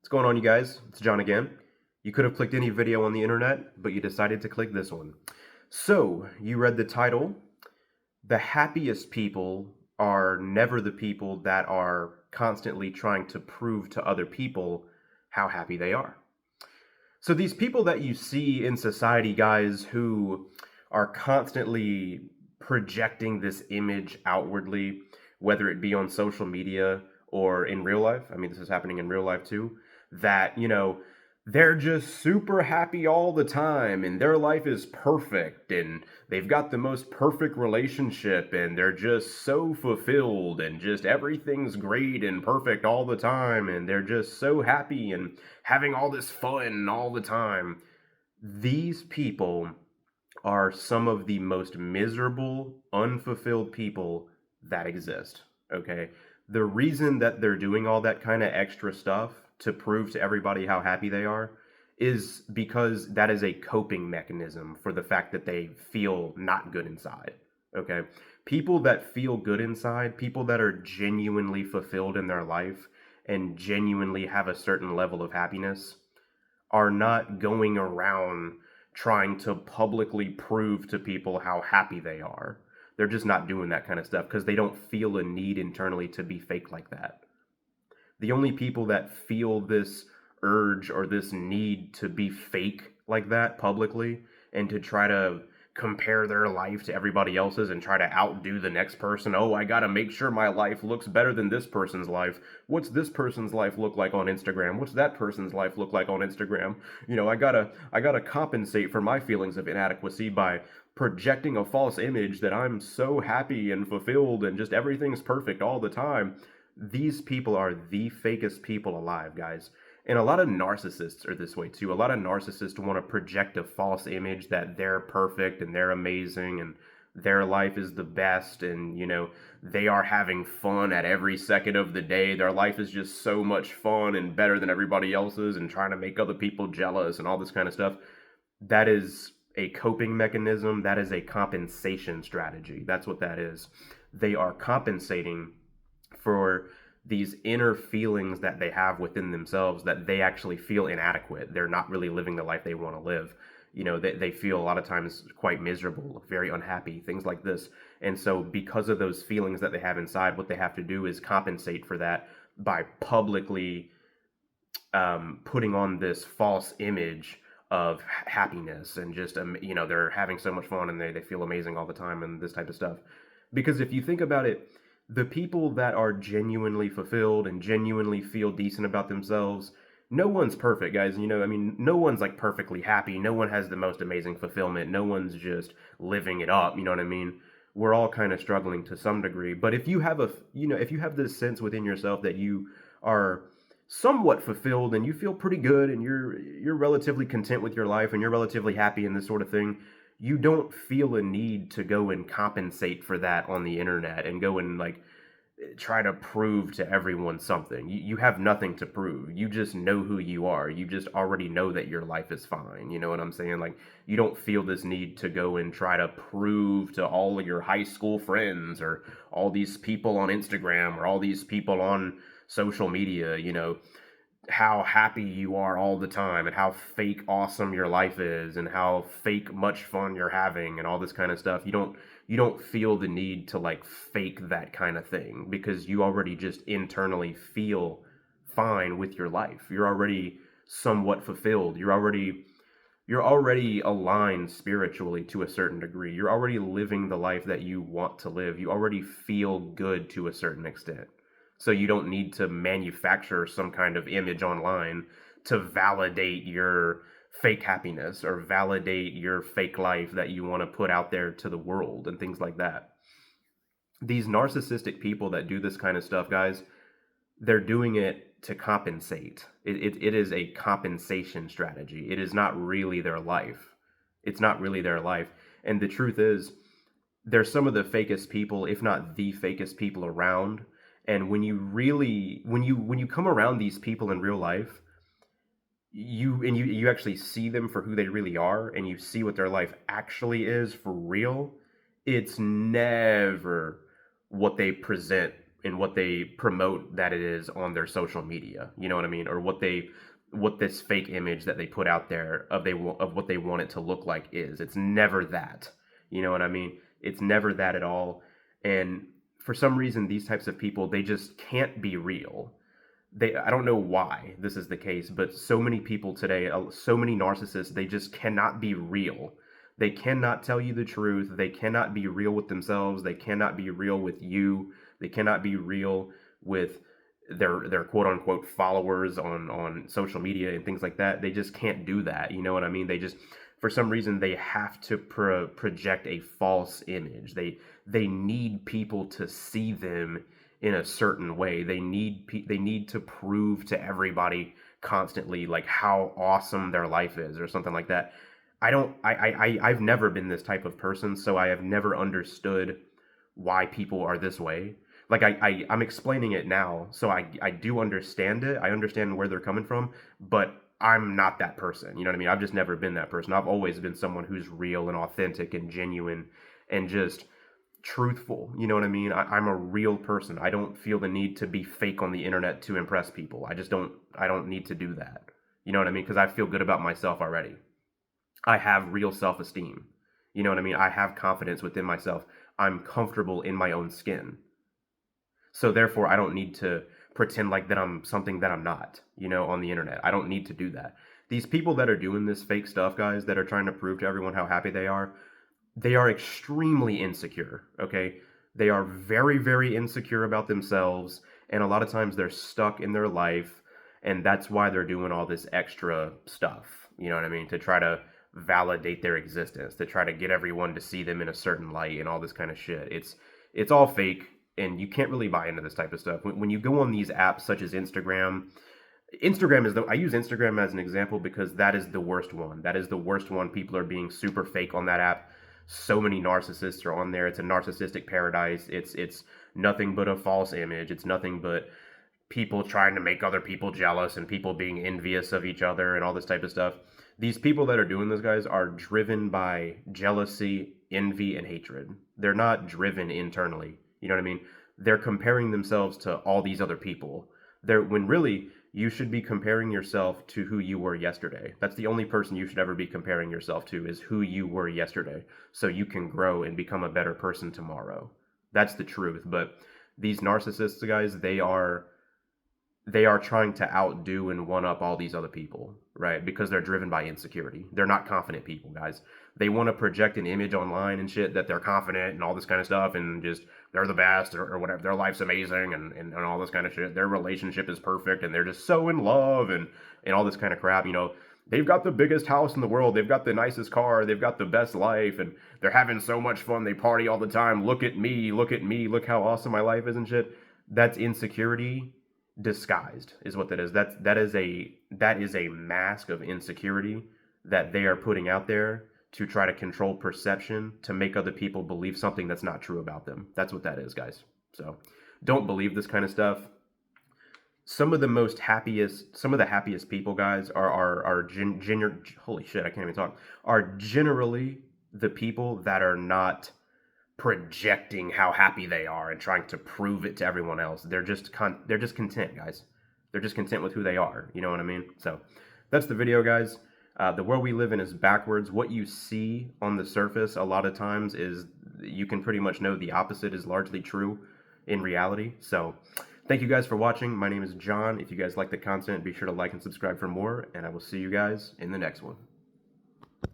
What's going on, you guys? It's John again. You could have clicked any video on the internet, but you decided to click this one. So, you read the title. The happiest people are never the people that are constantly trying to prove to other people how happy they are. So, these people that you see in society, guys, who are constantly projecting this image outwardly, whether it be on social media or in real life, I mean, this is happening in real life too, that, they're just super happy all the time and their life is perfect and they've got the most perfect relationship and they're just so fulfilled and just everything's great and perfect all the time and they're just so happy and having all this fun all the time. These people are some of the most miserable, unfulfilled people that exist. Okay. The reason that they're doing all that kind of extra stuff to prove to everybody how happy they are is because that is a coping mechanism for the fact that they feel not good inside. Okay. People that feel good inside, people that are genuinely fulfilled in their life and genuinely have a certain level of happiness are not going around trying to publicly prove to people how happy they are. They're just not doing that kind of stuff because they don't feel a need internally to be fake like that. The only people that feel this urge or this need to be fake like that publicly and to try to compare their life to everybody else's and try to outdo the next person. Oh, I got to make sure my life looks better than this person's life. What's this person's life look like on Instagram? What's that person's life look like on Instagram? I got to compensate for my feelings of inadequacy by projecting a false image that I'm so happy and fulfilled and just everything's perfect all the time. These people are the fakest people alive, guys. And a lot of narcissists are this way too. A lot of narcissists want to project a false image that they're perfect and they're amazing and their life is the best and, they are having fun at every second of the day. Their life is just so much fun and better than everybody else's and trying to make other people jealous and all this kind of stuff. That is a coping mechanism. That is a compensation strategy. That's what that is. They are compensating for these inner feelings that they have within themselves that they actually feel inadequate. They're not really living the life they want to live. They feel a lot of times quite miserable, very unhappy, things like this. And so, because of those feelings that they have inside, what they have to do is compensate for that by publicly putting on this false image of happiness and just, they're having so much fun and they feel amazing all the time and this type of stuff. Because if you think about it, the people that are genuinely fulfilled and genuinely feel decent about themselves, no one's perfect, guys. No one's like perfectly happy. No one has the most amazing fulfillment. No one's just living it up. You know what I mean? We're all kind of struggling to some degree. But if you have if you have this sense within yourself that you are somewhat fulfilled and you feel pretty good and you're relatively content with your life and you're relatively happy and this sort of thing, you don't feel a need to go and compensate for that on the internet and go and like try to prove to everyone something. You have nothing to prove. You just know who you are. You just already know that your life is fine. You know what I'm saying? Like, you don't feel this need to go and try to prove to all of your high school friends or all these people on Instagram or all these people on social media, how happy you are all the time and how fake awesome your life is and how fake much fun you're having and all this kind of stuff. You don't feel the need to like fake that kind of thing because you already just internally feel fine with your life. You're already somewhat fulfilled. You're already aligned spiritually to a certain degree. You're already living the life that you want to live. You already feel good to a certain extent. So you don't need to manufacture some kind of image online to validate your fake happiness or validate your fake life that you want to put out there to the world and things like that. These narcissistic people that do this kind of stuff, guys, they're doing it to compensate. It is a compensation strategy. It is not really their life. It's not really their life. And the truth is, they're some of the fakest people, if not the fakest people around. And when you come around these people in real life, you actually see them for who they really are and you see what their life actually is for real. It's never what they present and what they promote that it is on their social media. You know what I mean? Or what this fake image that they put out there of what they want it to look like is. It's never that. You know what I mean? It's never that at all. And for some reason, these types of people, they just can't be real. I don't know why this is the case, but so many people today, so many narcissists, they just cannot be real. They cannot tell you the truth. They cannot be real with themselves. They cannot be real with you. They cannot be real with their quote unquote followers on social media and things like that. They just can't do that. You know what I mean? They just, for some reason, they have to project a false image. They need people to see them in a certain way. They need to prove to everybody constantly like how awesome their life is or something like that. I've never been this type of person, so I have never understood why people are this way. Like I'm explaining it now, so I do understand it. I understand where they're coming from, but I'm not that person. You know what I mean? I've just never been that person. I've always been someone who's real and authentic and genuine and just truthful. You know what I mean? I'm a real person. I don't feel the need to be fake on the internet to impress people. I don't need to do that. You know what I mean? Because I feel good about myself already. I have real self-esteem. You know what I mean? I have confidence within myself. I'm comfortable in my own skin. So therefore, I don't need to pretend like that I'm something that I'm not, you know, on the internet. I don't need to do that. These people that are doing this fake stuff, guys, that are trying to prove to everyone how happy they are extremely insecure, okay? They are very, very insecure about themselves, and a lot of times they're stuck in their life, and that's why they're doing all this extra stuff, you know what I mean? To try to validate their existence, to try to get everyone to see them in a certain light and all this kind of shit. It's all fake, and you can't really buy into this type of stuff. When you go on these apps such as Instagram, I use Instagram as an example because that is the worst one. That is the worst one. People are being super fake on that app. So many narcissists are on there. It's a narcissistic paradise. It's nothing but a false image. It's nothing but people trying to make other people jealous and people being envious of each other and all this type of stuff. These people that are doing this, guys, are driven by jealousy, envy, and hatred. They're not driven internally. You know what I mean? They're comparing themselves to all these other people. When really you should be comparing yourself to who you were yesterday. That's the only person you should ever be comparing yourself to, is who you were yesterday, so you can grow and become a better person tomorrow. That's the truth. But these narcissists, guys, they are trying to outdo and one up all these other people, right? Because they're driven by insecurity. They're not confident people, guys. They want to project an image online and shit that they're confident and all this kind of stuff, and just they're the best or whatever. Their life's amazing and all this kind of shit. Their relationship is perfect and they're just so in love and all this kind of crap. You know, they've got the biggest house in the world. They've got the nicest car. They've got the best life, and they're having so much fun. They party all the time. Look at me. Look at me. Look how awesome my life is and shit. That's insecurity disguised, is what that is. That is a mask of insecurity that they are putting out there to try to control perception, to make other people believe something that's not true about them. That's what that is, guys. So don't believe this kind of stuff. Some of the happiest people, guys, holy shit, I can't even talk, are generally the people that are not projecting how happy they are and trying to prove it to everyone else. They're just content, guys. They're just content with who they are. You know what I mean? So that's the video, guys. The world we live in is backwards. What you see on the surface a lot of times is, you can pretty much know the opposite is largely true in reality. So thank you guys for watching. My name is John. If you guys like the content, be sure to like and subscribe for more, and I will see you guys in the next one.